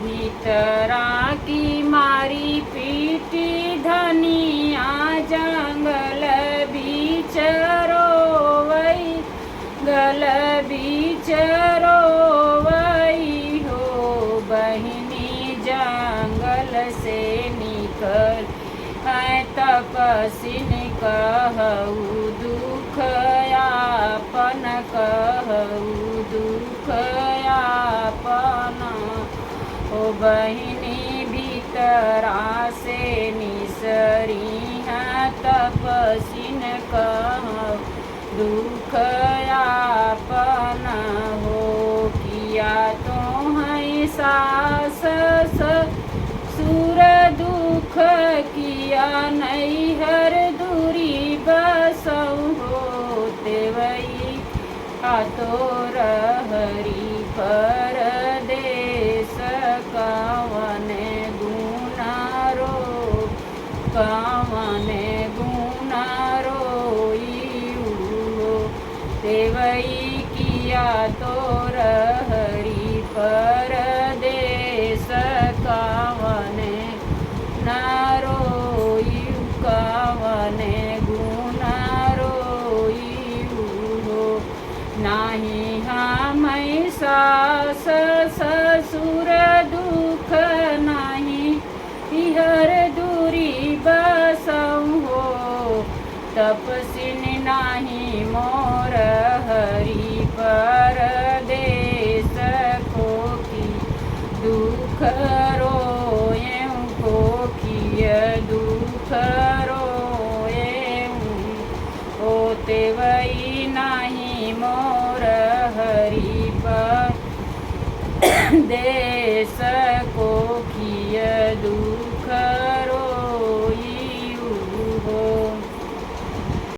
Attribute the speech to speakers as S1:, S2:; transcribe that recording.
S1: भीतरा की मारी पीटी धनिया जंगल बीच रोवई गल बीच रोवई हो बहिनी जंगल से निकल है तपसिन कहू दुख यापन कहू दुख यापन ओ बहिनी भीतरा से निसरी है तपसिन कहू दुख यापन हो किया तो है सास सुर दुख किया नैहर दूरी बसऊ होते वही आतोर हरि परदेश कावन गुनारो कावन गुनारो देवई किया तोर हरि परदेश कावन नारोई कावन गुनारो नाही हम सास ससुर दुख नाही हर दूरी बसऊ हो तपसिन नाही मोर हरि परदेश को की दुख रोए को किय दुख रोए होते वही नाही मोर हरि परदेश